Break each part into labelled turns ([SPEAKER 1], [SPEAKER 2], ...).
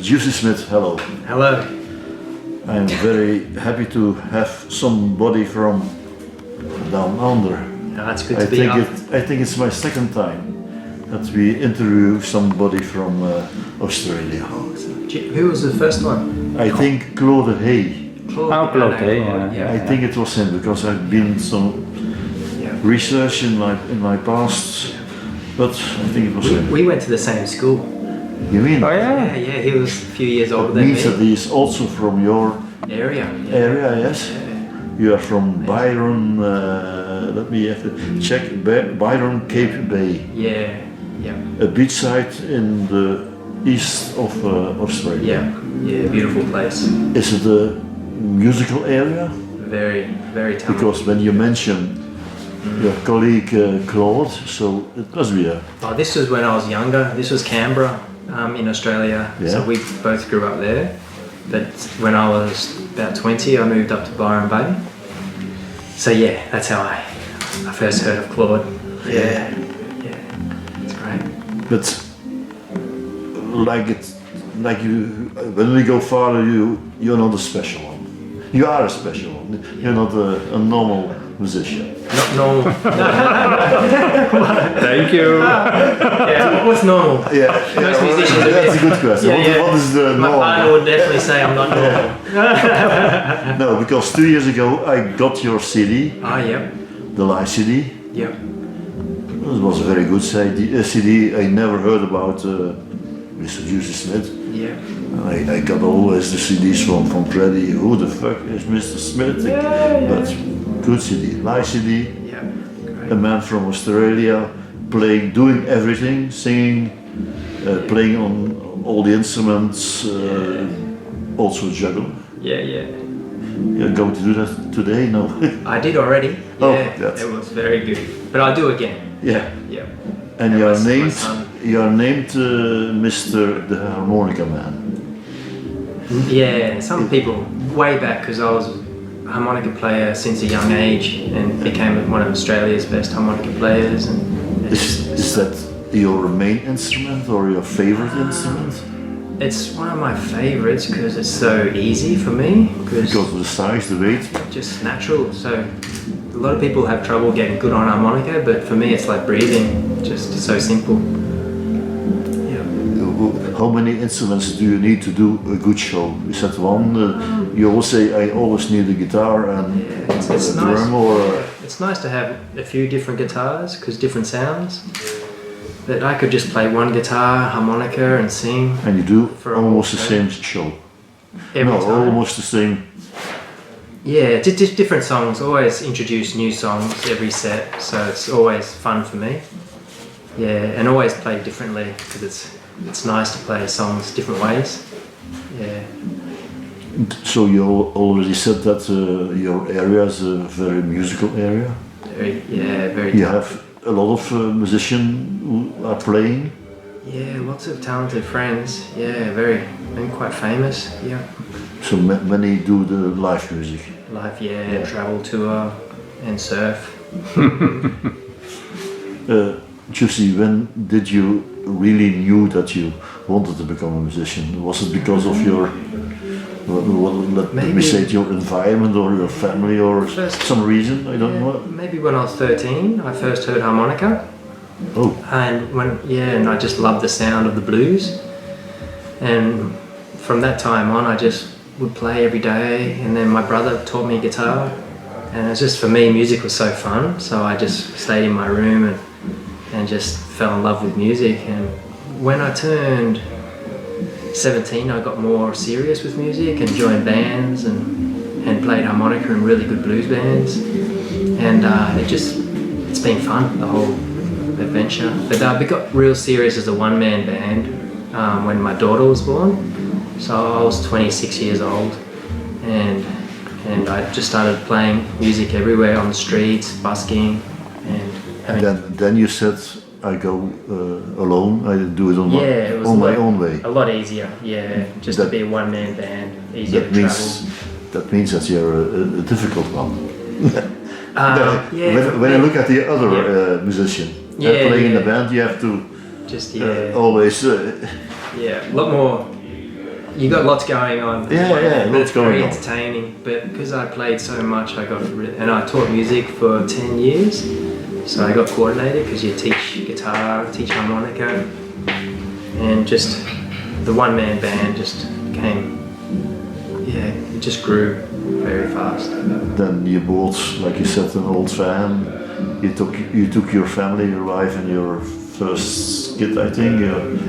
[SPEAKER 1] Juzzie Smith, hello.
[SPEAKER 2] Hello.
[SPEAKER 1] I'm very happy to have somebody from down under.
[SPEAKER 2] It's good to be on.
[SPEAKER 1] I think it's my second time that we interview somebody from Australia.
[SPEAKER 2] Who was the first one?
[SPEAKER 1] I think Claude Hay.
[SPEAKER 3] Claude Hay, yeah.
[SPEAKER 1] I think it was him because I've been some research in my past, but I think it was him.
[SPEAKER 2] We went to the same school.
[SPEAKER 1] You mean?
[SPEAKER 3] Oh yeah?
[SPEAKER 2] Yeah, he was a few years older
[SPEAKER 1] That
[SPEAKER 2] than
[SPEAKER 1] means that
[SPEAKER 2] me.
[SPEAKER 1] he's also from your
[SPEAKER 2] Area.
[SPEAKER 1] area, yes?
[SPEAKER 2] Yeah.
[SPEAKER 1] You are from Byron, let me have to check, Byron Cape Bay.
[SPEAKER 2] Yeah.
[SPEAKER 1] A beachside in the east of Australia.
[SPEAKER 2] Yeah, beautiful place.
[SPEAKER 1] Is it a musical area?
[SPEAKER 2] Very, very talented.
[SPEAKER 1] Because when you mention your colleague Claude, so it must be a...
[SPEAKER 2] Oh, this was when I was younger. This was Canberra in Australia.
[SPEAKER 1] Yeah.
[SPEAKER 2] So we both grew up there. But when I was about 20, I moved up to Byron Bay. So yeah, that's how I first heard of Claude. Yeah, it's great.
[SPEAKER 1] But like you, when we go farther, you're not a special one. You are a special one. You're not a normal musician.
[SPEAKER 2] Not normal.
[SPEAKER 3] Thank you.
[SPEAKER 2] Yeah, what's normal? Most musicians are
[SPEAKER 1] that's a good question. What is the
[SPEAKER 2] My
[SPEAKER 1] normal?
[SPEAKER 2] partner would definitely say I'm not normal.
[SPEAKER 1] No, because 2 years ago I got your CD,
[SPEAKER 2] Yep.
[SPEAKER 1] the live CD.
[SPEAKER 2] Yep.
[SPEAKER 1] It was a very good CD. I never heard about Mr. Juzzie Smith.
[SPEAKER 2] Yeah.
[SPEAKER 1] I got always the CDs from Freddie. Who the fuck is Mr. Smith? But good CD, live CD.
[SPEAKER 2] Yeah. Great.
[SPEAKER 1] A man from Australia, doing everything, singing, playing on all the instruments, also juggle.
[SPEAKER 2] Yeah.
[SPEAKER 1] You're going to do that today? No.
[SPEAKER 2] I did already.
[SPEAKER 1] Oh,
[SPEAKER 2] Yeah.
[SPEAKER 1] that's-
[SPEAKER 2] It was very good. But I'll do again.
[SPEAKER 1] Yeah.
[SPEAKER 2] Yeah.
[SPEAKER 1] And
[SPEAKER 2] Yeah,
[SPEAKER 1] you're
[SPEAKER 2] my
[SPEAKER 1] named,
[SPEAKER 2] son.
[SPEAKER 1] Mr. the Harmonica Man.
[SPEAKER 2] Yeah, some people, way back, because I was a harmonica player since a young age and became one of Australia's best harmonica players. And
[SPEAKER 1] Is that your main instrument or your favorite instrument?
[SPEAKER 2] it's one of my favorites because it's so easy for me.
[SPEAKER 1] Because of the size, the weight?
[SPEAKER 2] Just natural. So a lot of people have trouble getting good on harmonica, but for me it's like breathing, just so simple. Yeah.
[SPEAKER 1] How many instruments do you need to do a good show? Is that one? You always say, I always need a guitar and
[SPEAKER 2] It's
[SPEAKER 1] a
[SPEAKER 2] nice.
[SPEAKER 1] drum or...
[SPEAKER 2] It's nice to have a few different guitars because different sounds. That I could just play one guitar, harmonica, and sing.
[SPEAKER 1] And you do
[SPEAKER 2] For a
[SPEAKER 1] almost the
[SPEAKER 2] whole
[SPEAKER 1] same show?
[SPEAKER 2] every
[SPEAKER 1] No,
[SPEAKER 2] time.
[SPEAKER 1] almost the same.
[SPEAKER 2] Yeah, different songs. Always introduce new songs every set, so it's always fun for me. Yeah, and always play differently because it's nice to play songs different ways. Yeah.
[SPEAKER 1] So you already said that your area is a very musical area?
[SPEAKER 2] Very.
[SPEAKER 1] You have a lot of musicians who are playing?
[SPEAKER 2] Yeah, lots of talented friends. Yeah, been quite famous. Yeah.
[SPEAKER 1] So many do the live music?
[SPEAKER 2] Live, yeah. Travel tour and surf.
[SPEAKER 1] Juzzie, when did you really knew that you wanted to become a musician? Was it because of your, let me say, your environment or your family or some reason? I don't know.
[SPEAKER 2] Maybe when I was 13, I first heard harmonica.
[SPEAKER 1] Oh.
[SPEAKER 2] And I just loved the sound of the blues. And from that time on, I just would play every day. And then my brother taught me guitar. And it's just, for me, music was so fun. So I just stayed in my room and just fell in love with music. And when I turned 17, I got more serious with music and joined bands and played harmonica in really good blues bands. And it's been fun, the whole adventure. But I got real serious as a one-man band when my daughter was born. So I was 26 years old and I just started playing music everywhere on the streets, busking and having...
[SPEAKER 1] Then you said, I go alone, I do it on my own way.
[SPEAKER 2] A lot easier, yeah, just to be a one-man band, easier to travel.
[SPEAKER 1] That means that you're a difficult one.
[SPEAKER 2] Yeah,
[SPEAKER 1] when I look at the other musician, playing in the band, you have to
[SPEAKER 2] just
[SPEAKER 1] always...
[SPEAKER 2] yeah, a lot more You got lots going on.
[SPEAKER 1] Yeah,
[SPEAKER 2] but
[SPEAKER 1] lots
[SPEAKER 2] it's very
[SPEAKER 1] going on.
[SPEAKER 2] entertaining. But because I played so much, and I taught music for 10 years. So I got coordinated because you teach guitar, teach harmonica, and just the one-man band just came. Yeah, it just grew very fast.
[SPEAKER 1] Then you bought, like you said, an old van. You took your family, your wife, and your first kid, I think.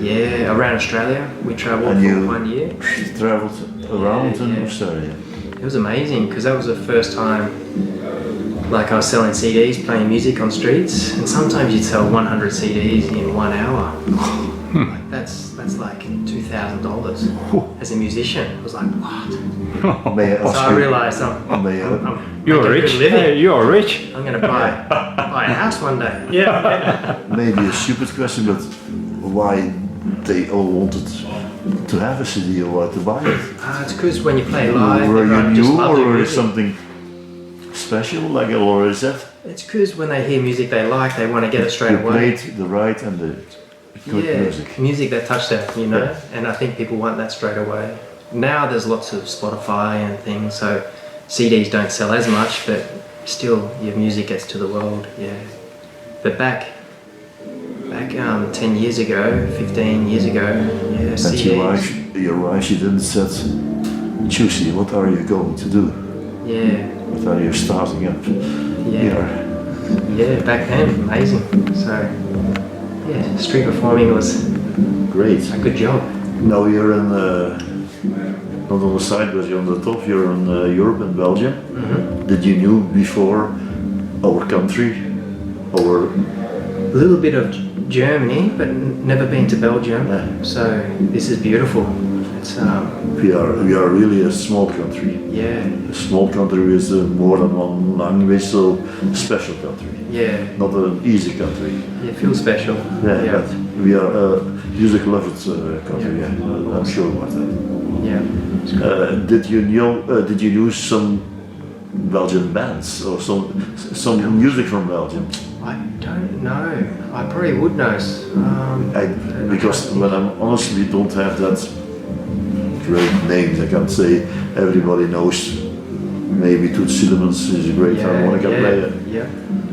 [SPEAKER 2] Yeah, around Australia. We travelled
[SPEAKER 1] And
[SPEAKER 2] for
[SPEAKER 1] you
[SPEAKER 2] 1 year.
[SPEAKER 1] Traveled around in
[SPEAKER 2] Yeah.
[SPEAKER 1] Australia.
[SPEAKER 2] It was amazing because that was the first time like I was selling CDs, playing music on streets, and sometimes you'd sell 100 CDs in 1 hour. Like that's like $2,000 as a musician. I was like, what?
[SPEAKER 1] May I
[SPEAKER 2] So
[SPEAKER 1] ask
[SPEAKER 2] I
[SPEAKER 1] you-
[SPEAKER 2] realised I'm
[SPEAKER 3] You're
[SPEAKER 2] making a
[SPEAKER 3] rich.
[SPEAKER 2] good living.
[SPEAKER 3] Hey, you are rich.
[SPEAKER 2] I'm gonna buy a house one day. Yeah.
[SPEAKER 1] Maybe a stupid question, but why they all wanted to have a CD or why to buy it?
[SPEAKER 2] It's because when you play live,
[SPEAKER 1] Were you
[SPEAKER 2] everyone just
[SPEAKER 1] new
[SPEAKER 2] loves
[SPEAKER 1] or
[SPEAKER 2] your
[SPEAKER 1] were it
[SPEAKER 2] music.
[SPEAKER 1] something special, like or is that
[SPEAKER 2] It's because when they hear music they like, they want to get it straight
[SPEAKER 1] you
[SPEAKER 2] away.
[SPEAKER 1] played the right and the good
[SPEAKER 2] Yeah,
[SPEAKER 1] music?
[SPEAKER 2] that touched them, you know,
[SPEAKER 1] Yeah.
[SPEAKER 2] and I think people want that straight away. Now there's lots of Spotify and things, so CDs don't sell as much, but still your music gets to the world, yeah. But back 10 years ago, 15 years ago, yeah,
[SPEAKER 1] And
[SPEAKER 2] CDs.
[SPEAKER 1] your wife, she didn't said, Juzzie, what are you going to do?
[SPEAKER 2] Yeah,
[SPEAKER 1] What are you starting up
[SPEAKER 2] yeah,
[SPEAKER 1] here?
[SPEAKER 2] yeah, back then, amazing. So, yeah, street performing was
[SPEAKER 1] Great.
[SPEAKER 2] a good job.
[SPEAKER 1] Now you're in, not on the side, but you're on the top. You're in Europe and Belgium.
[SPEAKER 2] Mm-hmm.
[SPEAKER 1] Did you knew before our country, our
[SPEAKER 2] A little bit of Germany, but never been to Belgium.
[SPEAKER 1] Yeah.
[SPEAKER 2] So this is beautiful. It's
[SPEAKER 1] we are really a small country.
[SPEAKER 2] yeah,
[SPEAKER 1] A small country with more than one language, so a special country.
[SPEAKER 2] yeah,
[SPEAKER 1] Not an easy country.
[SPEAKER 2] it feels special.
[SPEAKER 1] Yeah, but we are a music loved country.
[SPEAKER 2] Yeah.
[SPEAKER 1] Yeah, I'm sure about that.
[SPEAKER 2] Yeah.
[SPEAKER 1] Did you use some Belgian bands or some music from Belgium?
[SPEAKER 2] I don't know. I probably would know.
[SPEAKER 1] Because when I'm honestly don't have that great names, I can't say everybody knows. Maybe Toet Tielemans is a great harmonica player.
[SPEAKER 2] Yeah.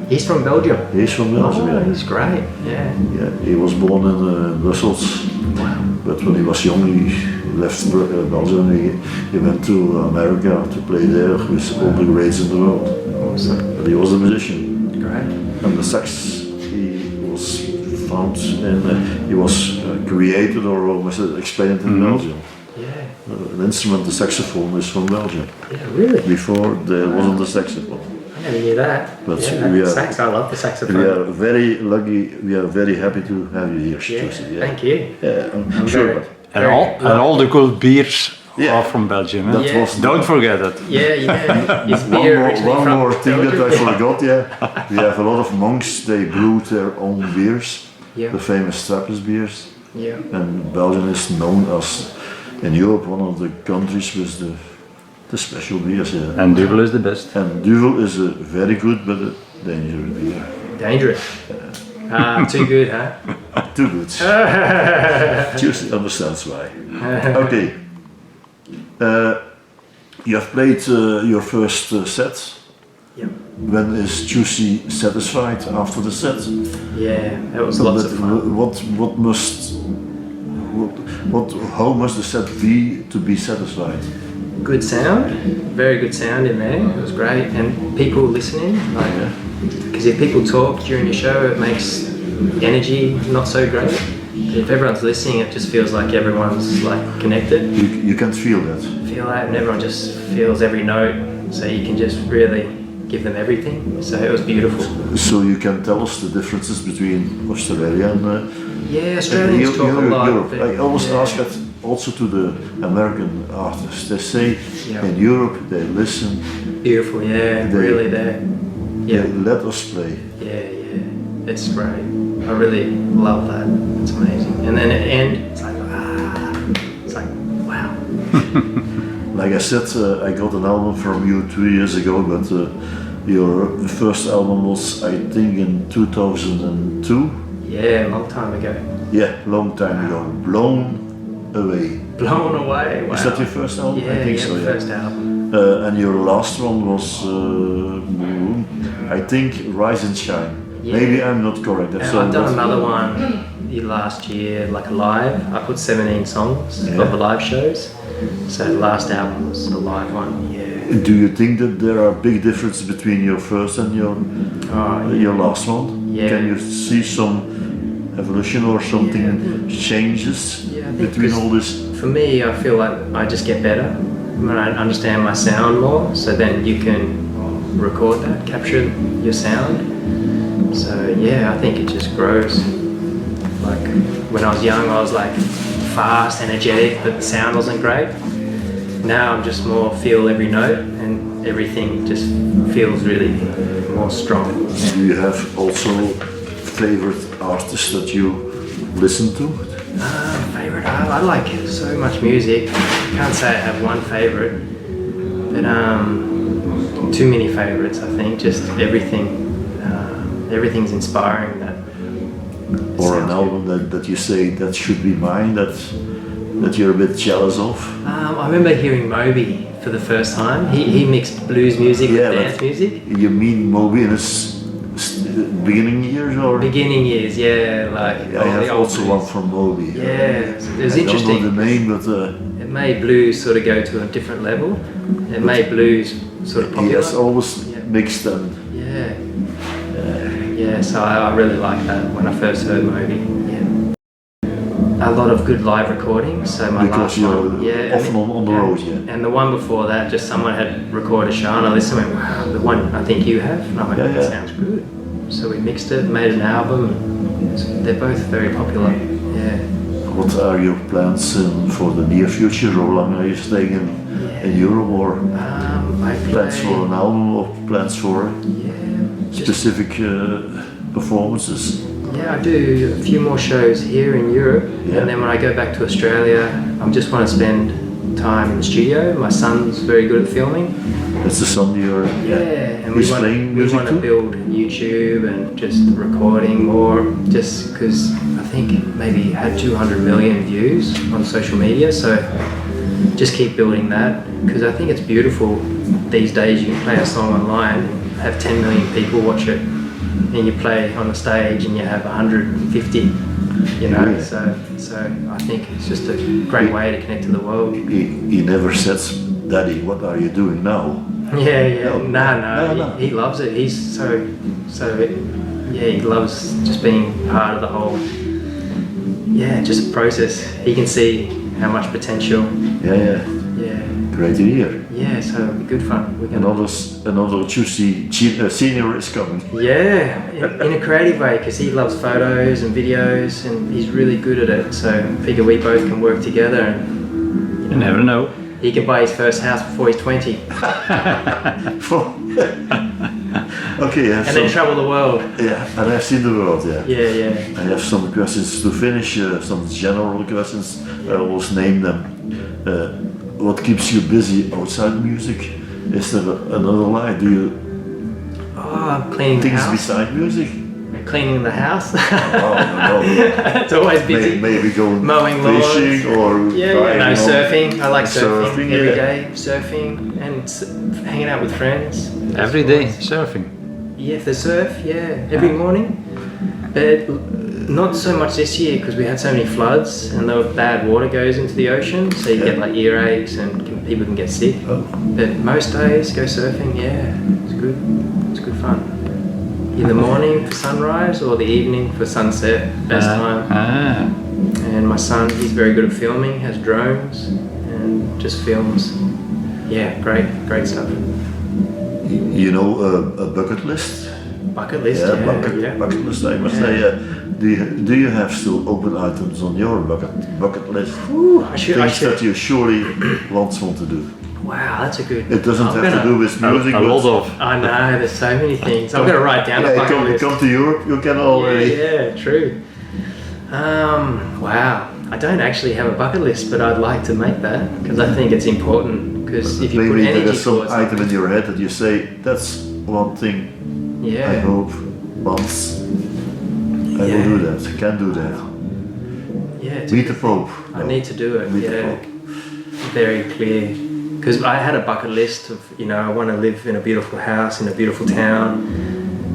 [SPEAKER 2] He's from Belgium.
[SPEAKER 1] He's from Belgium.
[SPEAKER 2] Oh,
[SPEAKER 1] Yeah.
[SPEAKER 2] he's great. Yeah.
[SPEAKER 1] Yeah, he was born in Brussels,
[SPEAKER 2] Wow.
[SPEAKER 1] but when he was young, he left Belgium. He went to America to play there with all the greats in the world.
[SPEAKER 2] Awesome.
[SPEAKER 1] But he was a musician.
[SPEAKER 2] Great.
[SPEAKER 1] And the sax he was found and he was created or was explained in Belgium.
[SPEAKER 2] Yeah.
[SPEAKER 1] An instrument, the saxophone, is from Belgium.
[SPEAKER 2] Yeah. Really.
[SPEAKER 1] Before there wasn't the saxophone.
[SPEAKER 2] I never knew that.
[SPEAKER 1] But
[SPEAKER 2] yeah,
[SPEAKER 1] we are-
[SPEAKER 2] sax. I love the saxophone.
[SPEAKER 1] We are very lucky. We are very happy to have you here,
[SPEAKER 2] Yeah.
[SPEAKER 1] Juzzie.
[SPEAKER 2] Thank you.
[SPEAKER 1] Yeah, I'm sure.
[SPEAKER 2] very-
[SPEAKER 1] But
[SPEAKER 3] And all the good beers
[SPEAKER 1] Yeah.
[SPEAKER 3] are from Belgium.
[SPEAKER 1] that
[SPEAKER 3] Huh?
[SPEAKER 2] Yeah.
[SPEAKER 1] was
[SPEAKER 3] Don't forget that.
[SPEAKER 2] Yeah. Is beer originally
[SPEAKER 1] one
[SPEAKER 2] from
[SPEAKER 1] more thing that I
[SPEAKER 2] Belgium?
[SPEAKER 1] forgot. Yeah, we have a lot of monks. They brew their own beers,
[SPEAKER 2] Yeah.
[SPEAKER 1] the famous Trappist beers.
[SPEAKER 2] Yeah.
[SPEAKER 1] And Belgium is known as, in Europe, one of the countries with the special beers. Yeah.
[SPEAKER 3] And Duvel is the best.
[SPEAKER 1] And Duvel is a very good but a dangerous beer.
[SPEAKER 2] Dangerous. Too good, huh?
[SPEAKER 1] Too good. Just understands why. Okay. You have played your first set.
[SPEAKER 2] Yeah.
[SPEAKER 1] When is Juzzie satisfied after the set?
[SPEAKER 2] Yeah, that was lots of fun.
[SPEAKER 1] How must the set be to be satisfied?
[SPEAKER 2] Good sound, very good sound in there. It was great, and people listening. Like, because if people talk during your show, it makes energy not so great. But if everyone's listening, it just feels like everyone's like connected.
[SPEAKER 1] You can feel that.
[SPEAKER 2] Feel that, and everyone just feels every note, so you can just really give them everything. So it was beautiful.
[SPEAKER 1] So you can tell us the differences between Australia and
[SPEAKER 2] Yeah, Australians talk a lot.
[SPEAKER 1] Europe.
[SPEAKER 2] but
[SPEAKER 1] I always
[SPEAKER 2] yeah.
[SPEAKER 1] ask that also to the American artists. They say
[SPEAKER 2] Yeah.
[SPEAKER 1] in Europe they listen,
[SPEAKER 2] Beautiful, yeah,
[SPEAKER 1] They-
[SPEAKER 2] really there. Yeah,
[SPEAKER 1] they let us play.
[SPEAKER 2] yeah, it's great. I really love that. It's amazing. And then at the end, it's like wow.
[SPEAKER 1] Like I said, I got an album from you 2 years ago, but your first album was, I think, in 2002.
[SPEAKER 2] Yeah, a long time ago.
[SPEAKER 1] Yeah, long time ago. Blown Away.
[SPEAKER 2] Blown Away. Wow.
[SPEAKER 1] Is that your first album?
[SPEAKER 2] Yeah,
[SPEAKER 1] I think
[SPEAKER 2] yeah,
[SPEAKER 1] so.
[SPEAKER 2] the
[SPEAKER 1] Yeah.
[SPEAKER 2] first album.
[SPEAKER 1] And your last one was, I think, Rise and Shine.
[SPEAKER 2] Yeah.
[SPEAKER 1] Maybe I'm not correct.
[SPEAKER 2] And
[SPEAKER 1] So
[SPEAKER 2] I've done
[SPEAKER 1] that's-
[SPEAKER 2] another one last year, like a live. I put 17 songs
[SPEAKER 1] Yeah.
[SPEAKER 2] of the live shows. So the last album was a live one. Yeah.
[SPEAKER 1] Do you think that there are big differences between your first and your last one?
[SPEAKER 2] Yeah.
[SPEAKER 1] Can you see some evolution or something changes
[SPEAKER 2] Yeah, I think
[SPEAKER 1] between
[SPEAKER 2] 'cause
[SPEAKER 1] all this?
[SPEAKER 2] For me, I feel like I just get better when I understand my sound more. So then you can record that, capture your sound. So yeah, I think it just grows. Like when I was young, I was like fast, energetic, but the sound wasn't great. Now I'm just more feel every note and everything just feels really more strong.
[SPEAKER 1] Do you have also favorite artists that you listen to?
[SPEAKER 2] Favorite? I like so much music. Can't say I have one favorite, but too many favorites. I think just everything. Everything's inspiring.
[SPEAKER 1] Or an album that you say that should be mine, that you're a bit jealous of?
[SPEAKER 2] I remember hearing Moby for the first time. He mixed blues music with
[SPEAKER 1] but
[SPEAKER 2] dance music.
[SPEAKER 1] You mean Moby in his beginning years, or?
[SPEAKER 2] Beginning years, yeah, like
[SPEAKER 1] I have
[SPEAKER 2] the old
[SPEAKER 1] also
[SPEAKER 2] blues.
[SPEAKER 1] one from Moby.
[SPEAKER 2] Yeah, it was
[SPEAKER 1] I
[SPEAKER 2] interesting.
[SPEAKER 1] don't know the name, but
[SPEAKER 2] It made blues sort of go to a different level. It made blues sort of
[SPEAKER 1] he
[SPEAKER 2] popular.
[SPEAKER 1] has always
[SPEAKER 2] Yeah.
[SPEAKER 1] mixed them.
[SPEAKER 2] Yeah. Yeah, so I really liked that when I first heard Moby. Yeah. A lot of good live recordings. So my
[SPEAKER 1] Because
[SPEAKER 2] last
[SPEAKER 1] you're
[SPEAKER 2] one, yeah,
[SPEAKER 1] often on the road, yeah.
[SPEAKER 2] And the one before that, just someone had recorded a show and I listened and went, wow, the one I think you have. And I went,
[SPEAKER 1] Yeah,
[SPEAKER 2] that
[SPEAKER 1] yeah.
[SPEAKER 2] sounds good. So we mixed it, made an album. They're both very popular. Yeah.
[SPEAKER 1] What are your plans for the near future? How long are you staying in Europe, or
[SPEAKER 2] I
[SPEAKER 1] plans
[SPEAKER 2] play-
[SPEAKER 1] for an album, or plans for
[SPEAKER 2] Yeah. Just
[SPEAKER 1] specific performances?
[SPEAKER 2] Yeah, I do a few more shows here in Europe,
[SPEAKER 1] Yeah.
[SPEAKER 2] and then when I go back to Australia, I just want to spend time in the studio. My son's very good at filming.
[SPEAKER 1] That's the song you're.
[SPEAKER 2] Yeah, and
[SPEAKER 1] He's playing
[SPEAKER 2] we
[SPEAKER 1] music
[SPEAKER 2] want to
[SPEAKER 1] too?
[SPEAKER 2] build YouTube and just recording more, just because I think maybe it had 200 million views on social media, so just keep building that, because I think it's beautiful these days. You can play a song online, have 10 million people watch it, and you play on the stage and you have 150, you know,
[SPEAKER 1] Yeah.
[SPEAKER 2] so I think it's just a great way to connect to the world.
[SPEAKER 1] He never says, "Daddy, what are you doing now?"
[SPEAKER 2] Yeah,
[SPEAKER 1] No.
[SPEAKER 2] no,
[SPEAKER 1] No.
[SPEAKER 2] He loves it. He's yeah, he loves just being part of the whole, just process. He can see how much potential,
[SPEAKER 1] Yeah.
[SPEAKER 2] yeah,
[SPEAKER 1] Great to hear.
[SPEAKER 2] so it'll be good fun. We're gonna,
[SPEAKER 1] Another Juzzie senior is coming.
[SPEAKER 2] yeah, in a creative way, because he loves photos and videos and he's really good at it. So I figure we both can work together and
[SPEAKER 3] You never know.
[SPEAKER 2] he can buy his first house before he's 20
[SPEAKER 1] Okay, I have
[SPEAKER 2] and then travel the world.
[SPEAKER 1] yeah, and I've seen the world. Yeah.
[SPEAKER 2] Yeah.
[SPEAKER 1] I have some questions to finish, some general questions. I always name them. What keeps you busy outside music? Is there another line? Do you
[SPEAKER 2] Oh, cleaning the
[SPEAKER 1] things
[SPEAKER 2] house.
[SPEAKER 1] beside music?
[SPEAKER 2] Cleaning the house.
[SPEAKER 1] Oh, no.
[SPEAKER 2] It's always busy.
[SPEAKER 1] Maybe going
[SPEAKER 2] Mowing lawns.
[SPEAKER 1] fishing or
[SPEAKER 2] Yeah,
[SPEAKER 1] driving
[SPEAKER 2] no,
[SPEAKER 1] on-
[SPEAKER 2] surfing. I like surfing,
[SPEAKER 1] Surfing,
[SPEAKER 2] every
[SPEAKER 1] yeah.
[SPEAKER 2] day. Surfing and hanging out with friends.
[SPEAKER 3] Every day surfing.
[SPEAKER 2] Yeah, if they surf, every morning. But not so much this year because we had so many floods and the bad water goes into the ocean, so you get like earaches and people can get sick.
[SPEAKER 1] Oh.
[SPEAKER 2] But most days, go surfing. Yeah, it's good. It's good fun. In the morning for sunrise or the evening for sunset, best time. And my son, he's very good at filming, has drones and just films. Yeah, great stuff.
[SPEAKER 1] You know a bucket list?
[SPEAKER 2] Bucket list,
[SPEAKER 1] Bucket list. I must say. Do you have still open items on your bucket list?
[SPEAKER 2] Ooh, I should.
[SPEAKER 1] Things that you surely want to do.
[SPEAKER 2] Wow, that's a good.
[SPEAKER 1] It doesn't have to do with music.
[SPEAKER 3] A lot of.
[SPEAKER 2] I know, there's so many things. I'm gonna write down a bucket list.
[SPEAKER 1] Come to Europe, you can already.
[SPEAKER 2] Yeah, true. Wow. I don't actually have a bucket list, but I'd like to make that because I think it's important. Because if you put
[SPEAKER 1] Maybe
[SPEAKER 2] energy
[SPEAKER 1] there is some
[SPEAKER 2] towards
[SPEAKER 1] item in your head that you say, that's one thing I hope once I will do that, can do that.
[SPEAKER 2] Yeah.
[SPEAKER 1] Meet the Pope.
[SPEAKER 2] I need to do it.
[SPEAKER 1] Meet the
[SPEAKER 2] Yeah.
[SPEAKER 1] Pope.
[SPEAKER 2] Very clear. Because I had a bucket list of, I want to live in a beautiful house in a beautiful town,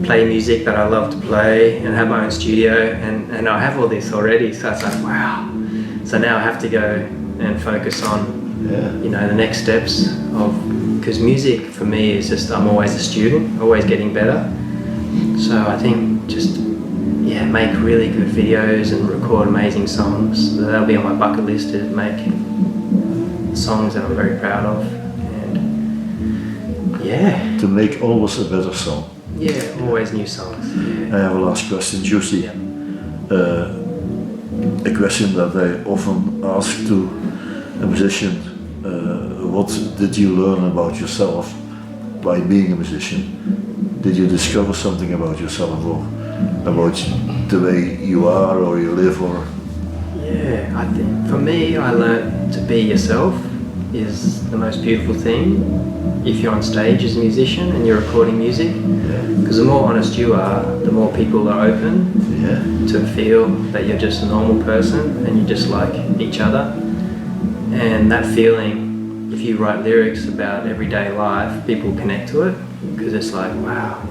[SPEAKER 2] play music that I love to play, and have my own studio. And I have all this already. So it's like, wow. So now I have to go and focus on, the next steps of, because music for me is just, I'm always a student, always getting better. So I think just, make really good videos and record amazing songs. That'll be on my bucket list, to make songs that I'm very proud of. And
[SPEAKER 1] To make always a better song.
[SPEAKER 2] Always new songs.
[SPEAKER 1] I have a last question, Juzzie. A question that I often ask to a musician. What did you learn about yourself by being a musician? Did you discover something about yourself, or about the way you are or you live? Or
[SPEAKER 2] I think for me, I learned to be yourself is the most beautiful thing if you're on stage as a musician and you're recording music. Because the more honest you are, the more people are open to feel that you're just a normal person and you just like each other. And that feeling, if you write lyrics about everyday life, people connect to it, because it's like, wow,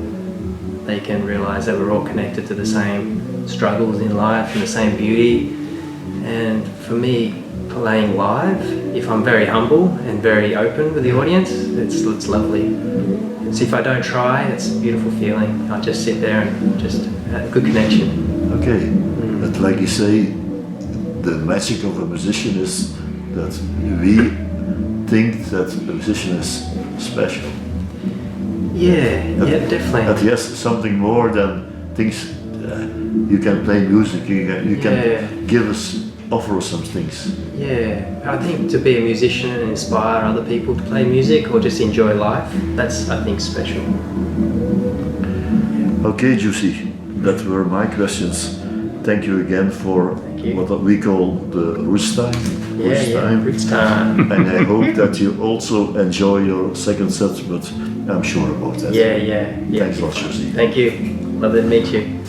[SPEAKER 2] they can realize that we're all connected to the same struggles in life and the same beauty. And for me, playing live, if I'm very humble and very open with the audience, it's lovely. So if I don't try, it's a beautiful feeling. I just sit there and just have a good connection.
[SPEAKER 1] Okay, but like you say, the magic of a musician is that we think that a musician is special.
[SPEAKER 2] Definitely.
[SPEAKER 1] That he has something more than things. You can play music. You can offer us some things.
[SPEAKER 2] I think to be a musician and inspire other people to play music or just enjoy life, that's, I think, special.
[SPEAKER 1] Okay, Juzzie, that were my questions. Thank you again for what we call the roots time.
[SPEAKER 2] Roots time.
[SPEAKER 1] And I hope that you also enjoy your second set, but I'm sure about that.
[SPEAKER 2] Yeah.
[SPEAKER 1] Thanks a lot, Juzzie.
[SPEAKER 2] Thank you. Lovely to meet you.